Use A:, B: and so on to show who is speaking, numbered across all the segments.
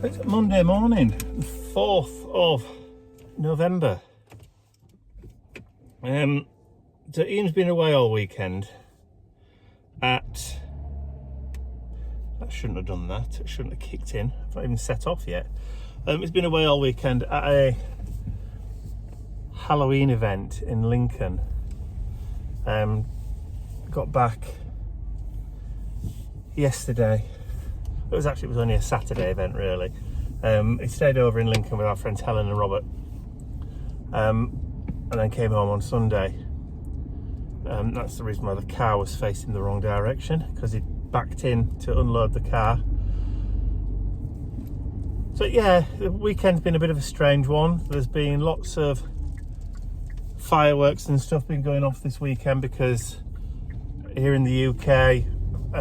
A: It's Monday morning, 4th of November. So Ian's been away all weekend at... I shouldn't have done that. It shouldn't have kicked in. I've not even set off yet. He's been away all weekend at a Halloween event in Lincoln. Got back yesterday. It was only a Saturday event, really. He stayed over in Lincoln with our friends Helen and Robert, and then came home on Sunday. That's the reason why the car was facing the wrong direction, because he backed in to unload the car. So yeah, the weekend's been a bit of a strange one. There's been lots of fireworks and stuff been going off this weekend, because here in the UK,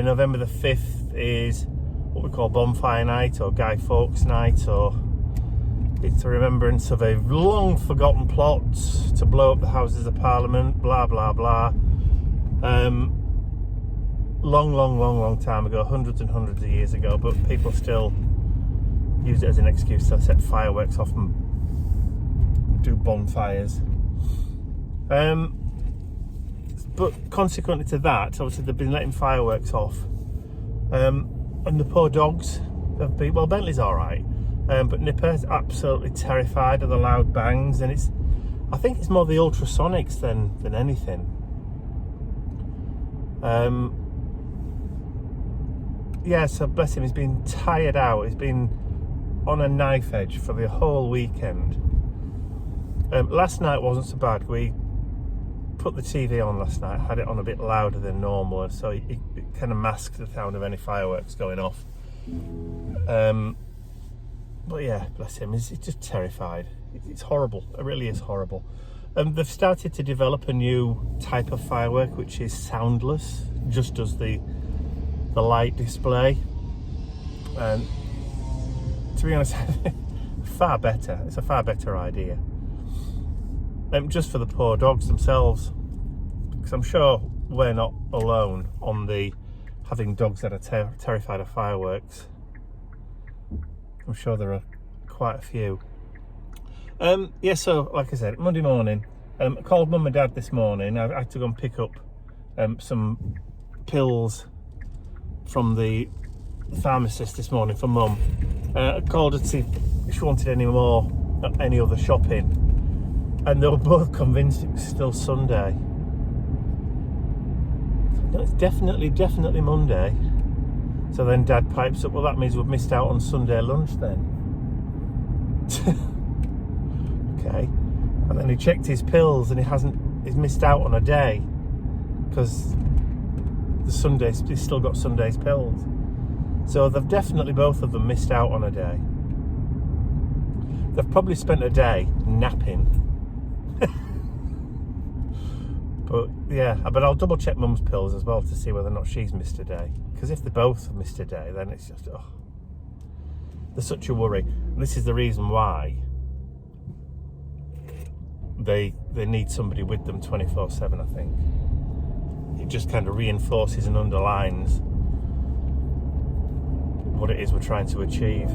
A: November the 5th is what we call bonfire night, or Guy Fawkes night, or it's a remembrance of a long forgotten plot to blow up the Houses of Parliament, blah blah blah. Long time ago, hundreds and hundreds of years ago, but people still use it as an excuse to set fireworks off and do bonfires. But consequently to that, obviously they've been letting fireworks off, and the poor dogs have been, well, Bentley's alright, but Nipper's absolutely terrified of the loud bangs, and I think it's more the ultrasonics than anything. Yeah, so bless him, he's been tired out. He's been on a knife edge for the whole weekend. Last night wasn't so bad. We put the TV on last night, had it on a bit louder than normal, and so it kind of masked the sound of any fireworks going off. But yeah, bless him, he's just terrified. It's horrible, it really is horrible. They've started to develop a new type of firework which is soundless, just does the light display, and to be honest, far better. It's a far better idea, just for the poor dogs themselves, because I'm sure we're not alone on the having dogs that are terrified of fireworks. I'm sure there are quite a few. Yeah, so like I said, Monday morning, I called Mum and Dad this morning. I had to go and pick up some pills from the pharmacist this morning for Mum. I called her to see if she wanted any other shopping, and they were both convinced it was still Sunday. No, it's definitely Monday. So then Dad pipes up, well, that means we've missed out on Sunday lunch then. Okay. And then he checked his pills, and he's missed out on a day, because he's still got Sunday's pills. So they've definitely, both of them, missed out on a day. They've probably spent a day napping. But yeah, but I'll double check Mum's pills as well to see whether or not she's missed a day. Because if they both have missed a day, then it's just, there's such a worry. This is the reason why they need somebody with them 24/7, I think. It just kind of reinforces and underlines what it is we're trying to achieve.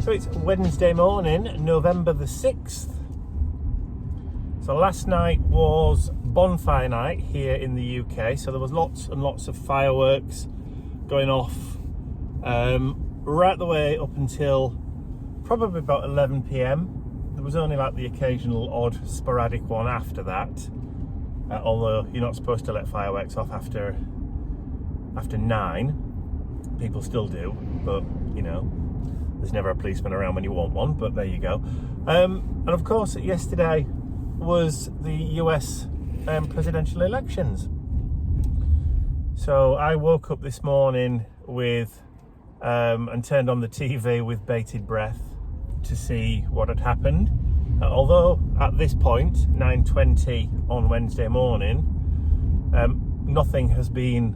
A: So it's Wednesday morning, November the 6th. So last night was bonfire night here in the UK, so there was lots and lots of fireworks going off right the way up until probably about 11 p.m. There was only like the occasional odd sporadic one after that, although you're not supposed to let fireworks off after 9. People still do, but you know, there's never a policeman around when you want one, but there you go. And of course, yesterday was the US presidential elections. So I woke up this morning with and turned on the TV with bated breath to see what had happened. Although at this point, 9:20 on Wednesday morning, nothing has been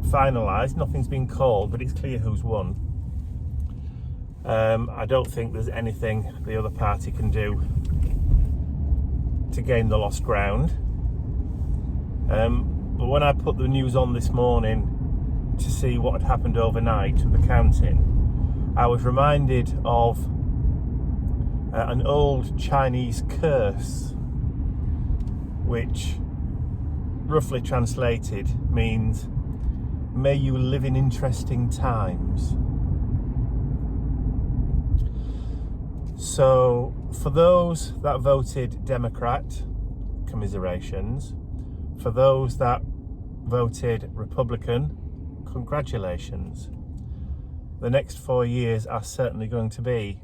A: finalised, nothing's been called, but it's clear who's won. I don't think there's anything the other party can do to gain the lost ground. But when I put the news on this morning to see what had happened overnight with the counting, I was reminded of an old Chinese curse, which roughly translated means, "May you live in interesting times." So for those that voted Democrat, commiserations. For those that voted Republican, congratulations. The next 4 years are certainly going to be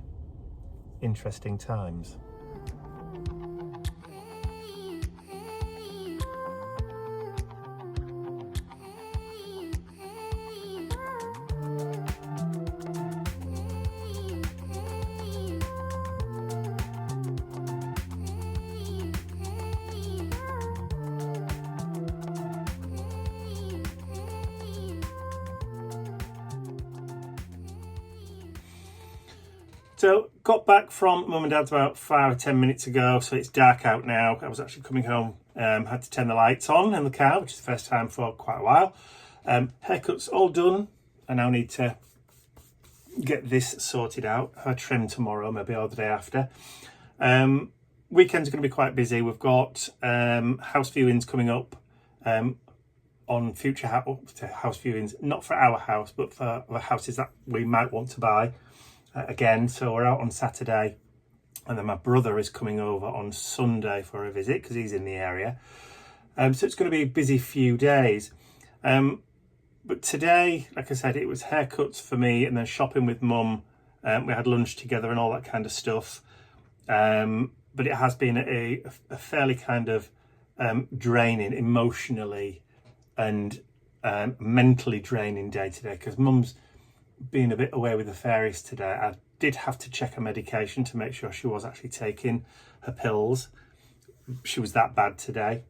A: interesting times. So got back from mum and dad's about 5 or 10 minutes ago, so it's dark out now. I was actually coming home, had to turn the lights on in the car, which is the first time for quite a while. Haircut's all done. I now need to get this sorted out. I'll trim tomorrow, maybe, or the day after. Weekends are going to be quite busy. We've got house viewings coming up on future house viewings, not for our house, but for the houses that we might want to buy. Again, so we're out on Saturday, and then my brother is coming over on Sunday for a visit because he's in the area. So it's going to be a busy few days. But today, like I said, it was haircuts for me and then shopping with mum. We had lunch together and all that kind of stuff. But it has been a fairly kind of draining, emotionally and mentally draining day today, because mum's been a bit away with the fairies today. I did have to check her medication to make sure she was actually taking her pills. She was that bad today,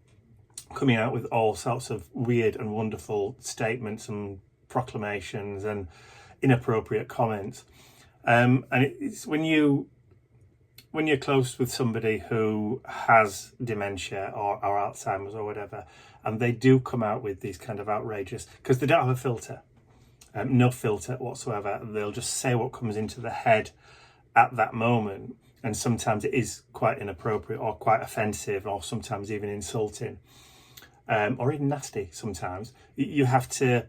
A: coming out with all sorts of weird and wonderful statements and proclamations and inappropriate comments. And it's when you're close with somebody who has dementia or Alzheimer's or whatever, and they do come out with these kind of outrageous, because they don't have a filter. No filter whatsoever. They'll just say what comes into the head at that moment, and sometimes it is quite inappropriate or quite offensive, or sometimes even insulting, or even nasty. Sometimes you have to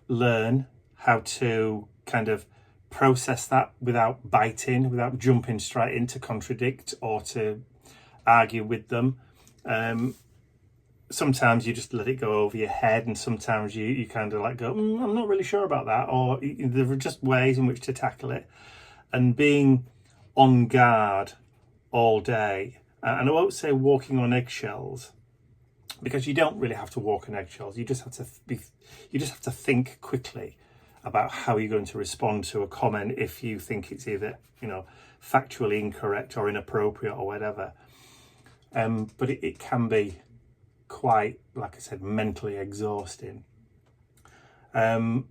A: learn how to kind of process that without biting, without jumping straight in to contradict or to argue with them. Sometimes you just let it go over your head, and sometimes you kind of like go, I'm not really sure about that, or there are just ways in which to tackle it. And being on guard all day, and I won't say walking on eggshells, because you don't really have to walk on eggshells. You just have to think quickly about how you're going to respond to a comment if you think it's either, factually incorrect or inappropriate or whatever. But it can be quite, like I said, mentally exhausting. The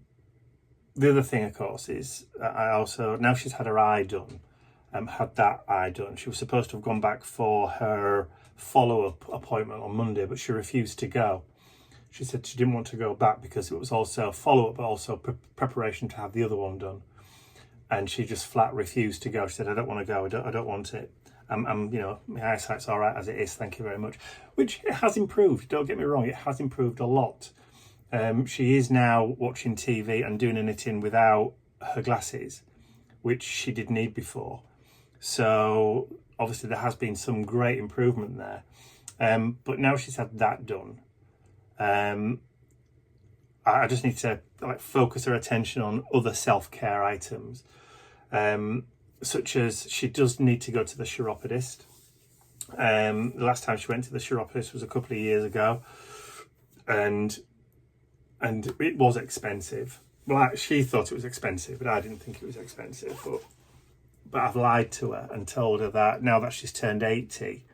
A: other thing, of course, is I also, now she's had her eye done, had that eye done. She was supposed to have gone back for her follow-up appointment on Monday, but she refused to go. She said she didn't want to go back because it was also follow-up, but also preparation to have the other one done. And she just flat refused to go. She said, I don't want to go, I don't want it. you know, my eyesight's all right as it is, thank you very much. Which it has improved, don't get me wrong, it has improved a lot. She is now watching TV and doing a knitting without her glasses, which she did need before. So obviously there has been some great improvement there. But now she's had that done, I just need to like focus her attention on other self-care items, such as she does need to go to the chiropodist. The last time she went to the chiropodist was a couple of years ago, and it was expensive. Well, she thought it was expensive, but I didn't think it was expensive. But I've lied to her and told her that now that she's turned 80,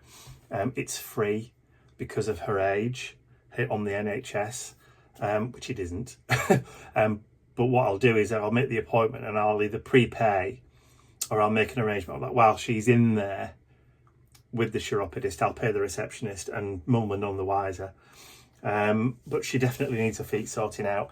A: it's free because of her age on the NHS, which it isn't. But what I'll do is I'll make the appointment and I'll either prepay or I'll make an arrangement like while she's in there with the chiropodist, I'll pay the receptionist, and mum are none the wiser. But she definitely needs her feet sorting out.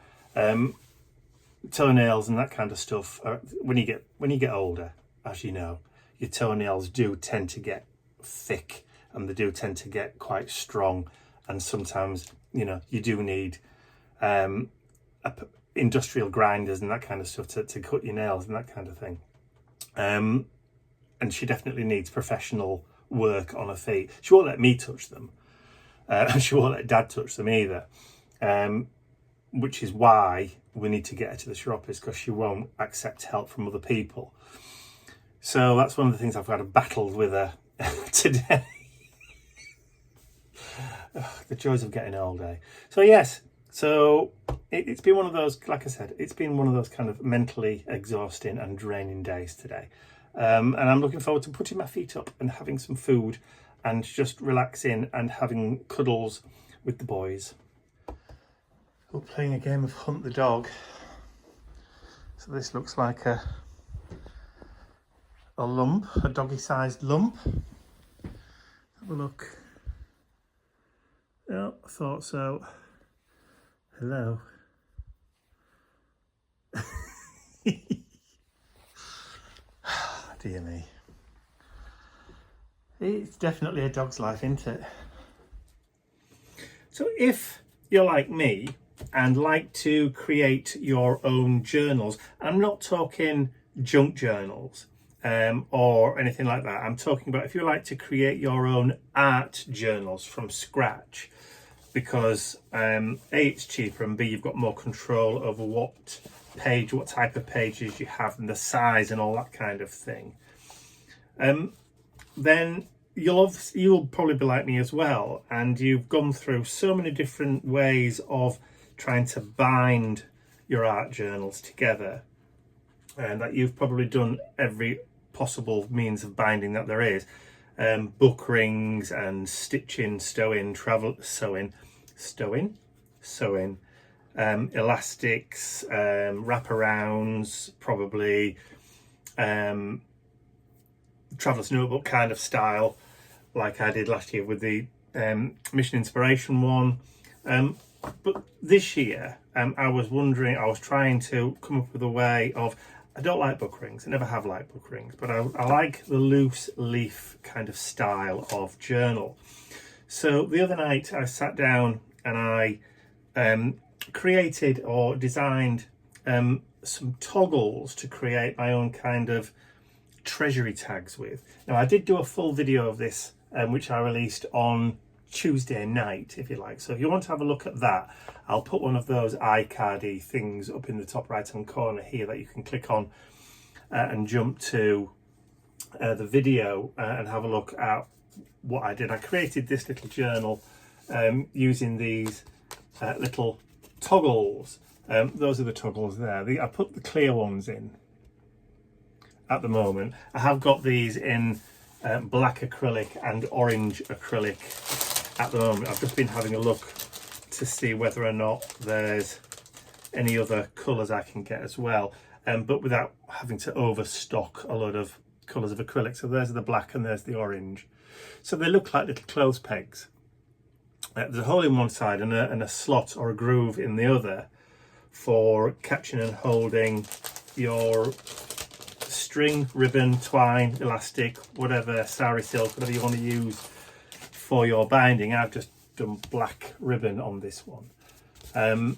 A: Toenails and that kind of stuff. When you get older, as you know, your toenails do tend to get thick and they do tend to get quite strong, and sometimes, you know, you do need industrial grinders and that kind of stuff to cut your nails and that kind of thing. And she definitely needs professional work on her feet. She won't let me touch them. She won't let Dad touch them either, which is why we need to get her to the chiropodist, because she won't accept help from other people. So that's one of the things I've got to battle with her today. The joys of getting older. So yes, so it's been one of those, like I said, it's been one of those kind of mentally exhausting and draining days today. And I'm looking forward to putting my feet up and having some food and just relaxing and having cuddles with the boys. We're playing a game of Hunt the Dog. So this looks like a lump, a doggy-sized lump. Have a look. Yeah, I thought so. Hello. Dear me. It's definitely a dog's life, isn't it? So if you're like me and like to create your own journals, I'm not talking junk journals or anything like that. I'm talking about if you like to create your own art journals from scratch, because A, it's cheaper, and B, you've got more control over what type of pages you have and the size and all that kind of thing. Then you'll probably be like me as well, and you've gone through so many different ways of trying to bind your art journals together, and that you've probably done every possible means of binding that there is. Book rings and stitching, sewing, elastics, wraparounds, probably traveller's notebook kind of style, like I did last year with the Mission Inspiration one. But this year, I was trying to come up with a way of, I don't like book rings, I never have liked book rings, but I like the loose leaf kind of style of journal. So the other night I sat down and I created or designed some toggles to create my own kind of treasury tags with. Now I did do a full video of this, which I released on Tuesday night, if you like. So if you want to have a look at that, I'll put one of those iCardy things up in the top right hand corner here that you can click on and jump to the video and have a look at what I did. I created this little journal using these little toggles. Those are the toggles there. I put the clear ones in at the moment. I have got these in black acrylic and orange acrylic at the moment. I've just been having a look to see whether or not there's any other colours I can get as well, but without having to overstock a lot of colours of acrylic. So there's the black and there's the orange. So they look like little clothes pegs. There's a hole in one side and a slot or a groove in the other for catching and holding your string, ribbon, twine, elastic, whatever, sari silk, whatever you want to use for your binding. I've just done black ribbon on this one. I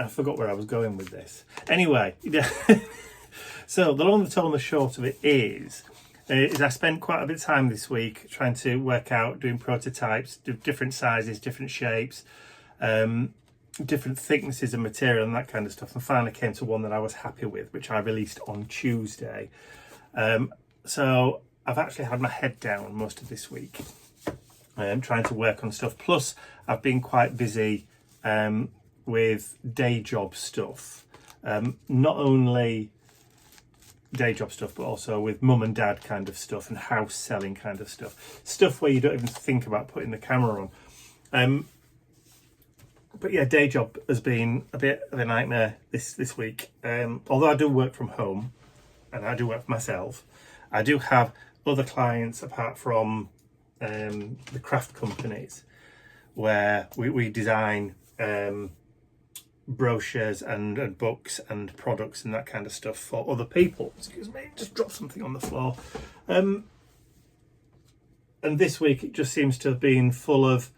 A: forgot where I was going with this. Anyway, so the long, the tall and the short of it is I spent quite a bit of time this week trying to work out, doing prototypes, do different sizes, different shapes, different thicknesses of material and that kind of stuff, and finally came to one that I was happy with, which I released on Tuesday. So I've actually had my head down most of this week, trying to work on stuff. Plus I've been quite busy with day job stuff, not only day job stuff but also with mum and dad kind of stuff and house selling kind of stuff where you don't even think about putting the camera on. But yeah, day job has been a bit of a nightmare this week. Although I do work from home and I do work for myself, I do have other clients apart from the craft companies where we design brochures and books and products and that kind of stuff for other people. Excuse me, just dropped something on the floor. And this week it just seems to have been full of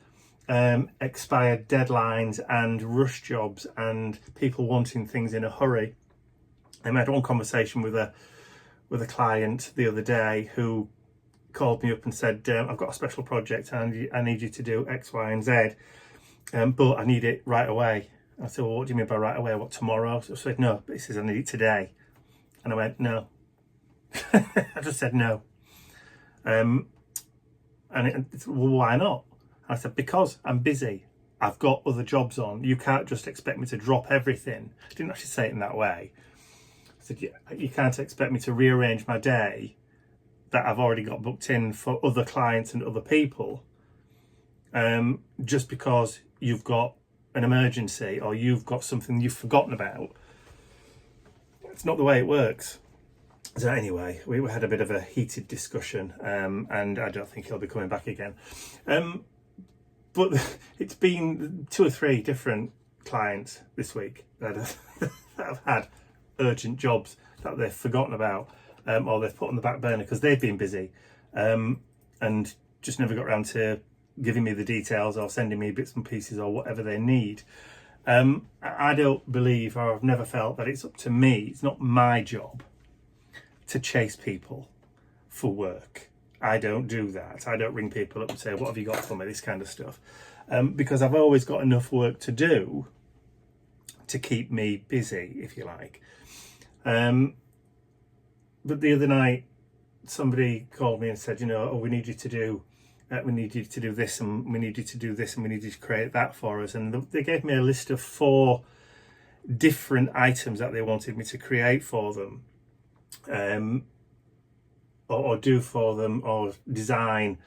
A: expired deadlines and rush jobs and people wanting things in a hurry. I had one conversation with a client the other day who called me up and said, I've got a special project and I need you to do X, Y and Z, but I need it right away. I said, well, what do you mean by right away? What, tomorrow? So I said, no, but he says I need it today. And I went, no. I just said no. And it's, well, why not? I said, because I'm busy. I've got other jobs on. You can't just expect me to drop everything. I didn't actually say it in that way. I said, you can't expect me to rearrange my day that I've already got booked in for other clients and other people, just because you've got an emergency or you've got something you've forgotten about. It's not the way it works. So anyway, we had a bit of a heated discussion, and I don't think he'll be coming back again. But it's been 2 or 3 different clients this week that have had urgent jobs that they've forgotten about, or they've put on the back burner because they've been busy, and just never got around to giving me the details or sending me bits and pieces or whatever they need. I don't believe, or I've never felt, that it's up to me, it's not my job to chase people for work. I don't do that. I don't ring people up and say, what have you got for me, this kind of stuff, because I've always got enough work to do to keep me busy, if you like. But the other night somebody called me and said, we need you to do this, and we need you to do this, and we need you to create that for us. And they gave me a list of 4 different items that they wanted me to create for them, or do for them, or design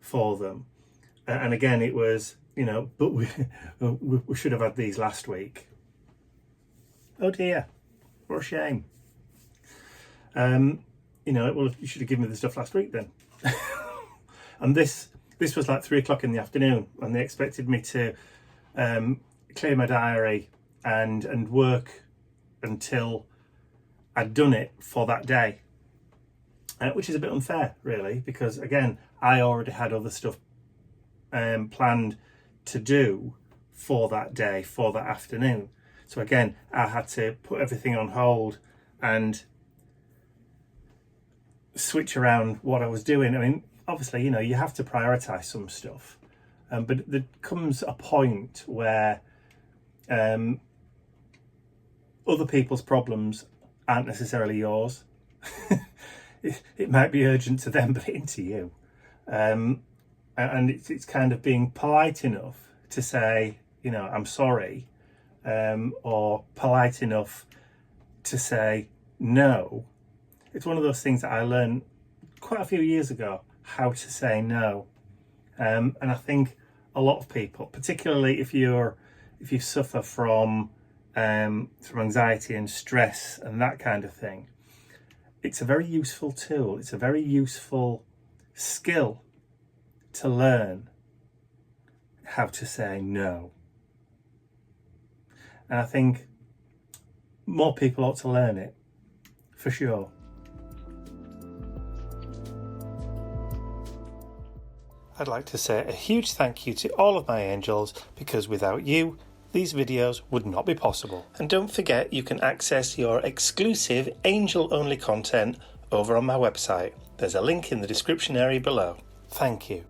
A: for them. And again, it was, but we should have had these last week. Oh dear, what a shame. Well, you should have given me the stuff last week then. And this was like 3 o'clock in the afternoon, and they expected me to clear my diary and work until I'd done it for that day, which is a bit unfair, really, because again, I already had other stuff planned to do for that day, for that afternoon. So again, I had to put everything on hold and switch around what I was doing. I mean, obviously, you have to prioritize some stuff, but there comes a point where other people's problems aren't necessarily yours. It might be urgent to them, but it ain't to you. And it's kind of being polite enough to say, I'm sorry, or polite enough to say no. It's one of those things that I learned quite a few years ago, how to say no. And I think a lot of people, particularly if you suffer from anxiety and stress and that kind of thing, it's a very useful tool. It's a very useful skill to learn how to say no. And I think more people ought to learn it. for sure. I'd like to say a huge thank you to all of my angels, because without you, these videos would not be possible. And don't forget, you can access your exclusive angel-only content over on my website. There's a link in the description area below. Thank you.